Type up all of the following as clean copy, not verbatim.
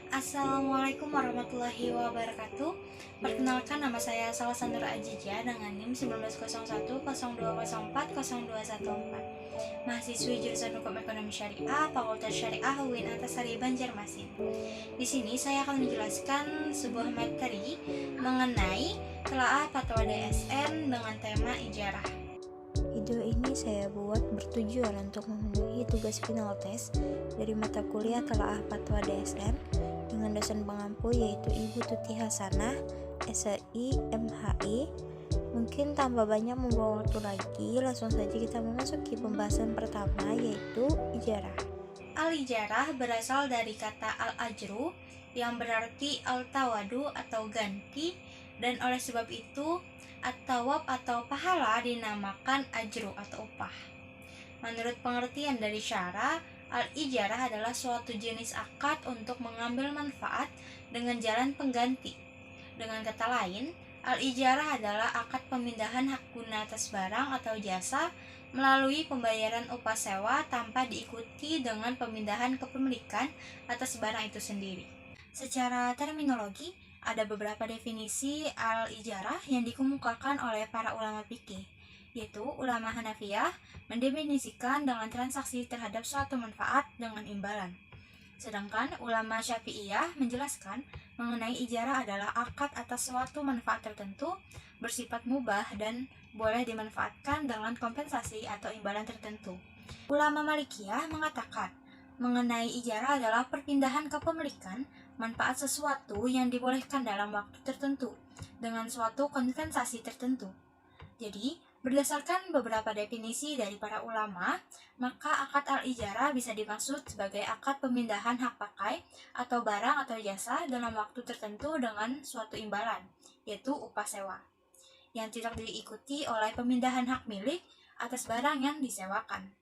Assalamualaikum warahmatullahi wabarakatuh. Perkenalkan, nama saya Salsa Nur Ajija dengan NIM 190102040214. Mahasiswi jurusan Hukum Ekonomi Syariah, Fakultas Syariah UIN Antasari Banjarmasin. Di sini saya akan menjelaskan sebuah materi mengenai telaah fatwa DSN dengan tema ijarah. Video ini saya buat bertujuan untuk memenuhi tugas final tes dari mata kuliah telaah fatwa DSN dengan dosen pengampu yaitu Ibu Tuti Hasanah, SI, MHI. Mungkin tambah banyak membawa waktu lagi, langsung saja kita memasuki pembahasan pertama yaitu ijarah. Al-ijarah berasal dari kata al-ajru yang berarti al-tawadu atau ganti, dan oleh sebab itu at-tawab atau pahala dinamakan ajru atau upah. Menurut pengertian dari syara, al-ijarah adalah suatu jenis akad untuk mengambil manfaat dengan jalan pengganti. Dengan kata lain, al-ijarah adalah akad pemindahan hak guna atas barang atau jasa melalui pembayaran upah sewa tanpa diikuti dengan pemindahan kepemilikan atas barang itu sendiri. Secara terminologi, ada beberapa definisi al-ijarah yang dikemukakan oleh para ulama fikih, yaitu ulama Hanafiyah mendefinisikan dengan transaksi terhadap suatu manfaat dengan imbalan. Sedangkan ulama Syafi'iyah menjelaskan mengenai ijarah adalah akad atas suatu manfaat tertentu bersifat mubah dan boleh dimanfaatkan dengan kompensasi atau imbalan tertentu. Ulama Malikiyah mengatakan mengenai ijarah adalah perpindahan kepemilikan manfaat sesuatu yang dibolehkan dalam waktu tertentu dengan suatu kompensasi tertentu. Jadi, berdasarkan beberapa definisi dari para ulama, maka akad al-ijarah bisa dimaksud sebagai akad pemindahan hak pakai atau barang atau jasa dalam waktu tertentu dengan suatu imbalan, yaitu upah sewa, yang tidak diikuti oleh pemindahan hak milik atas barang yang disewakan.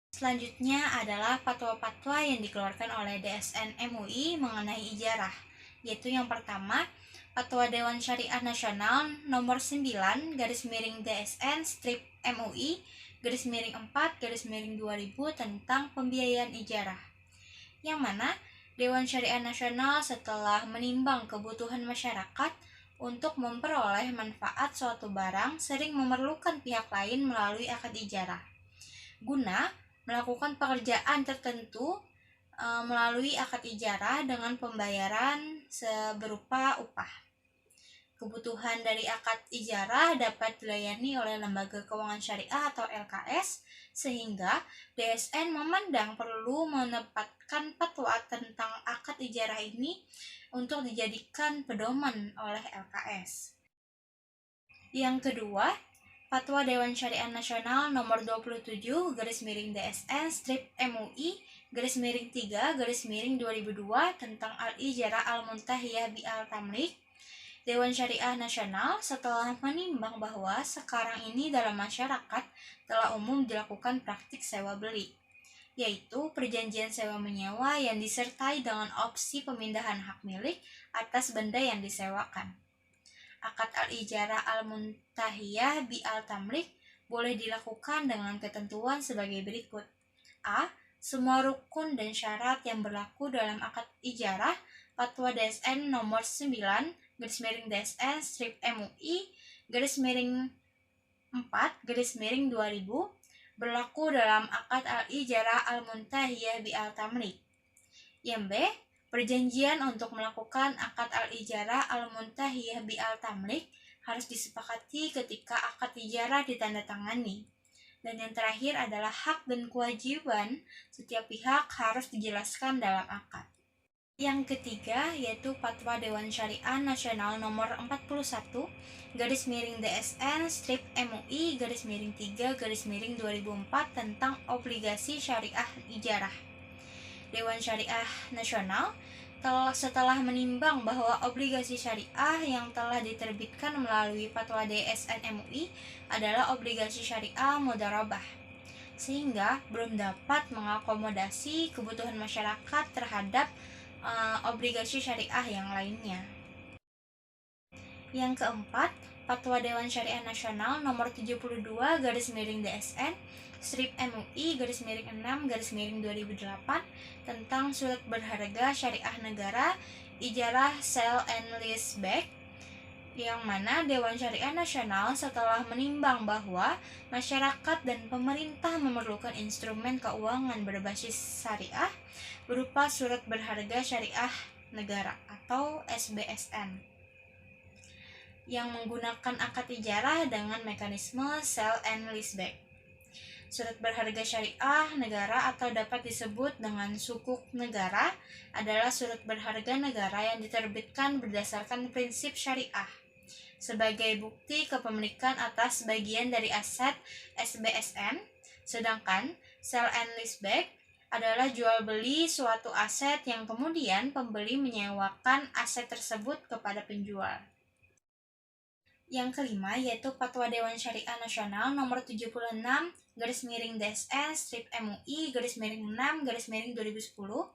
Selanjutnya adalah fatwa-fatwa yang dikeluarkan oleh DSN MUI mengenai ijarah, yaitu yang pertama, Fatwa Dewan Syariah Nasional nomor 9 DSN MUI 4 tentang pembiayaan ijarah, yang mana Dewan Syariah Nasional setelah menimbang kebutuhan masyarakat untuk memperoleh manfaat suatu barang sering memerlukan pihak lain melalui akad ijarah guna melakukan pekerjaan tertentu melalui akad ijarah dengan pembayaran berupa upah. Kebutuhan dari akad ijarah dapat dilayani oleh lembaga keuangan syariah atau LKS, sehingga DSN memandang perlu menempatkan fatwa tentang akad ijarah ini untuk dijadikan pedoman oleh LKS. Yang kedua, Fatwa Dewan Syariah Nasional nomor 27 DSN MUI 3 tentang al-ijarah al-muntahiyah bi al-tamlik. Dewan Syariah Nasional setelah menimbang bahwa sekarang ini dalam masyarakat telah umum dilakukan praktik sewa beli, yaitu perjanjian sewa menyewa yang disertai dengan opsi pemindahan hak milik atas benda yang disewakan. Akad al-ijarah al-muntahiyah bi al-tamlik boleh dilakukan dengan ketentuan sebagai berikut. A. Semua rukun dan syarat yang berlaku dalam akad ijarah Fatwa DSN nomor 9 DSN MUI 4 berlaku dalam akad al-ijarah al-muntahiyah bi al-tamlik. Yang B. Perjanjian untuk melakukan akad al-ijarah al-muntahiyah bi al-tamlik harus disepakati ketika akad ijarah ditandatangani. Dan yang terakhir adalah hak dan kewajiban setiap pihak harus dijelaskan dalam akad. Yang ketiga yaitu Fatwa Dewan Syariah Nasional nomor 41 DSN MUI 3 2004 tentang obligasi syariah ijarah. Dewan Syariah Nasional setelah menimbang bahwa obligasi syariah yang telah diterbitkan melalui Fatwa DSN MUI adalah obligasi syariah mudharabah, sehingga belum dapat mengakomodasi kebutuhan masyarakat terhadap obligasi syariah yang lainnya. Yang keempat, Fatwa Dewan Syariah Nasional nomor 72 DSN strip MUI _6/2008 tentang surat berharga syariah negara ijarah sale and leaseback, yang mana Dewan Syariah Nasional setelah menimbang bahwa masyarakat dan pemerintah memerlukan instrumen keuangan berbasis syariah berupa surat berharga syariah negara atau SBSN yang menggunakan akad ijarah dengan mekanisme sale and leaseback. Surat berharga syariah negara atau dapat disebut dengan sukuk negara adalah surat berharga negara yang diterbitkan berdasarkan prinsip syariah sebagai bukti kepemilikan atas bagian dari aset SBSN, sedangkan sale and leaseback adalah jual beli suatu aset yang kemudian pembeli menyewakan aset tersebut kepada penjual. Yang kelima yaitu Fatwa Dewan Syariah Nasional nomor 76/DSN strip MUI _6/2010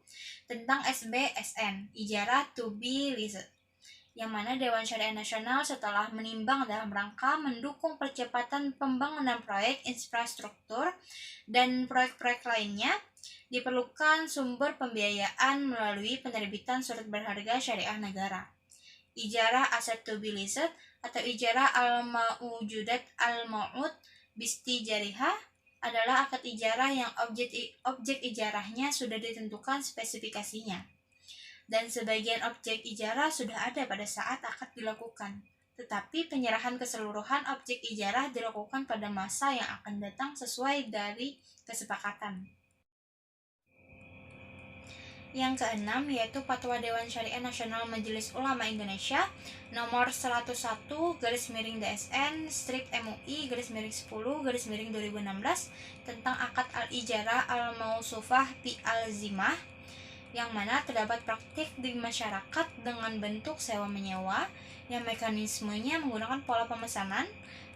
tentang SBSN ijarah to be leased, yang mana Dewan Syariah Nasional setelah menimbang dalam rangka mendukung percepatan pembangunan proyek infrastruktur dan proyek-proyek lainnya, diperlukan sumber pembiayaan melalui penerbitan surat berharga syariah negara. Ijarah aset to be leased atau ijarah al-maujudat al-maud bistijariha adalah akad ijarah yang objek ijarahnya sudah ditentukan spesifikasinya, dan sebagian objek ijarah sudah ada pada saat akad dilakukan, tetapi penyerahan keseluruhan objek ijarah dilakukan pada masa yang akan datang sesuai dari kesepakatan. Yang keenam yaitu Fatwa Dewan Syariah Nasional Majelis Ulama Indonesia nomor 101/DSN strip MUI _10/2016 tentang akad al-ijarah al-mausufah bi al-zimah, yang mana terdapat praktik di masyarakat dengan bentuk sewa menyewa yang mekanismenya menggunakan pola pemesanan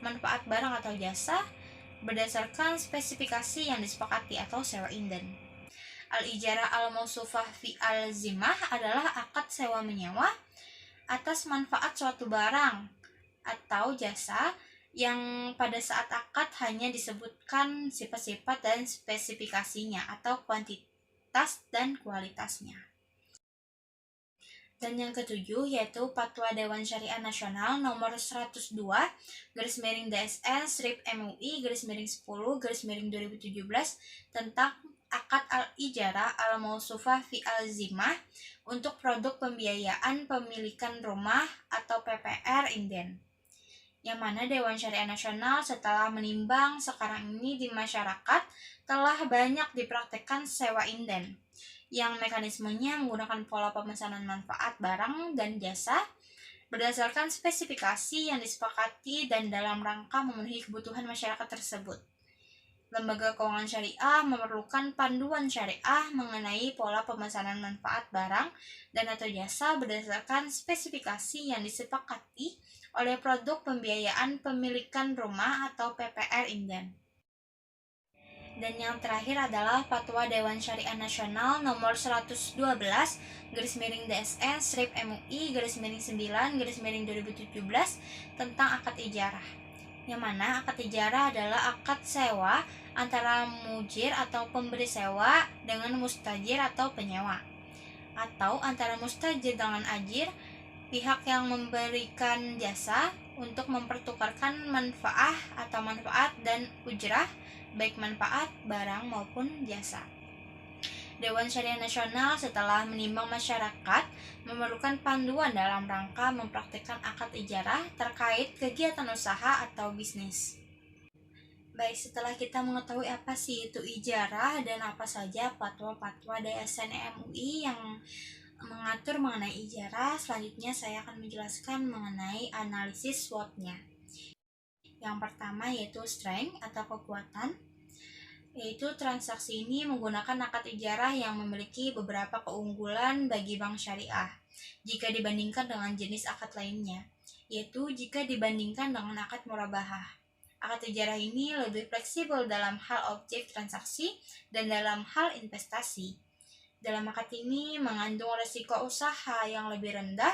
manfaat barang atau jasa berdasarkan spesifikasi yang disepakati atau sewa inden. Al-ijarah al-mausufah fi al-zimah adalah akad sewa menyewa atas manfaat suatu barang atau jasa yang pada saat akad hanya disebutkan sifat-sifat dan spesifikasinya atau kuantitas dan kualitasnya. Dan yang ketujuh yaitu Fatwa Dewan Syariah Nasional nomor 102/DSN strip MUI _10/2017 tentang akad al-ijarah al-mausufah fi al-zimah untuk produk pembiayaan pemilikan rumah atau PPR inden, yang mana Dewan Syariah Nasional setelah menimbang sekarang ini di masyarakat telah banyak dipraktikkan sewa inden yang mekanismenya menggunakan pola pemesanan manfaat barang dan jasa berdasarkan spesifikasi yang disepakati dan dalam rangka memenuhi kebutuhan masyarakat tersebut. Lembaga keuangan syariah memerlukan panduan syariah mengenai pola pemesanan manfaat barang dan atau jasa berdasarkan spesifikasi yang disepakati oleh produk pembiayaan pemilikan rumah atau PPR inden. Dan yang terakhir adalah Fatwa Dewan Syariah Nasional nomor 112/DSN strip MUI _9/2017 tentang akad ijarah, yang mana akad ijarah adalah akad sewa antara mujir atau pemberi sewa dengan mustajir atau penyewa, atau antara mustajir dengan ajir, pihak yang memberikan jasa untuk mempertukarkan manfaat atau manfaat dan ujrah, baik manfaat barang maupun jasa. Dewan Syariah Nasional setelah menimbang masyarakat memerlukan panduan dalam rangka mempraktikkan akad ijarah terkait kegiatan usaha atau bisnis. Baik, setelah kita mengetahui apa sih itu ijarah dan apa saja fatwa-fatwa DSN MUI yang mengatur mengenai ijarah, selanjutnya saya akan menjelaskan mengenai analisis SWOT-nya. Yang pertama yaitu strength atau kekuatan, yaitu transaksi ini menggunakan akad ijarah yang memiliki beberapa keunggulan bagi bank syariah jika dibandingkan dengan jenis akad lainnya, yaitu jika dibandingkan dengan akad murabahah. Akad ijarah ini lebih fleksibel dalam hal objek transaksi dan dalam hal investasi. Dalam akad ini mengandung risiko usaha yang lebih rendah,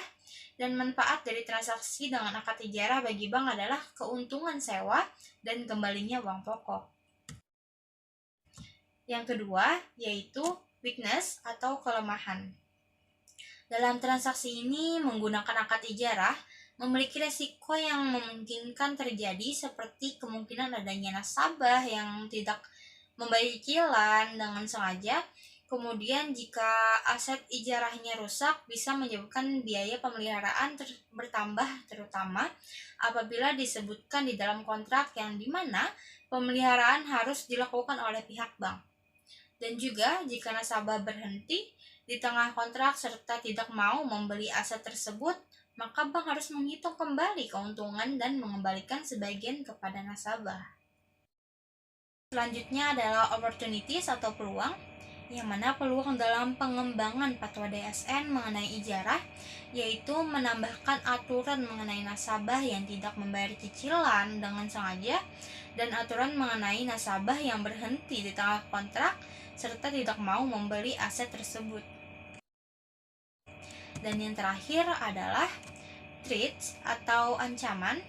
dan manfaat dari transaksi dengan akad ijarah bagi bank adalah keuntungan sewa dan kembalinya uang pokok. Yang kedua yaitu weakness atau kelemahan. Dalam transaksi ini menggunakan akad ijarah memiliki resiko yang memungkinkan terjadi seperti kemungkinan adanya nasabah yang tidak membayar cicilan dengan sengaja. Kemudian jika aset ijarahnya rusak bisa menyebabkan biaya pemeliharaan bertambah, terutama apabila disebutkan di dalam kontrak yang dimana pemeliharaan harus dilakukan oleh pihak bank. Dan juga jika nasabah berhenti di tengah kontrak serta tidak mau membeli aset tersebut, maka bank harus menghitung kembali keuntungan dan mengembalikan sebagian kepada nasabah. Selanjutnya adalah opportunities atau peluang, yang mana peluang dalam pengembangan fatwa DSN mengenai ijarah yaitu menambahkan aturan mengenai nasabah yang tidak membayar cicilan dengan sengaja dan aturan mengenai nasabah yang berhenti di tengah kontrak serta tidak mau membeli aset tersebut. Dan yang terakhir adalah threats atau ancaman,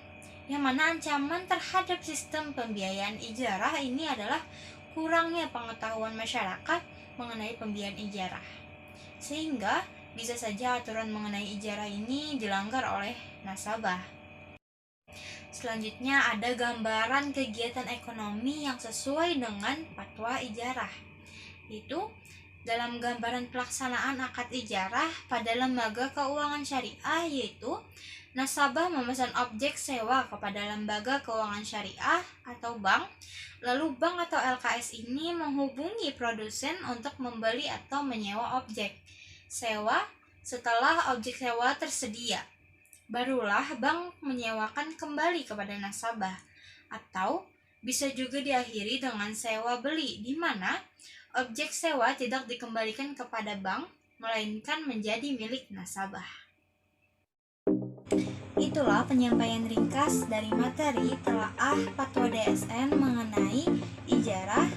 yang mana ancaman terhadap sistem pembiayaan ijarah ini adalah kurangnya pengetahuan masyarakat mengenai pembiayaan ijarah, sehingga bisa saja aturan mengenai ijarah ini dilanggar oleh nasabah. Selanjutnya ada gambaran kegiatan ekonomi yang sesuai dengan fatwa ijarah. Itu dalam gambaran pelaksanaan akad ijarah pada lembaga keuangan syariah, yaitu nasabah memesan objek sewa kepada lembaga keuangan syariah atau bank, lalu bank atau LKS ini menghubungi produsen untuk membeli atau menyewa objek sewa. Setelah objek sewa tersedia, barulah bank menyewakan kembali kepada nasabah, atau bisa juga diakhiri dengan sewa beli, di mana objek sewa tidak dikembalikan kepada bank, melainkan menjadi milik nasabah. Itulah penyampaian ringkas dari materi telaah fatwa DSN mengenai ijarah.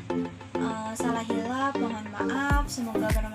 Salah hilaf mohon maaf, semoga bermanfaat.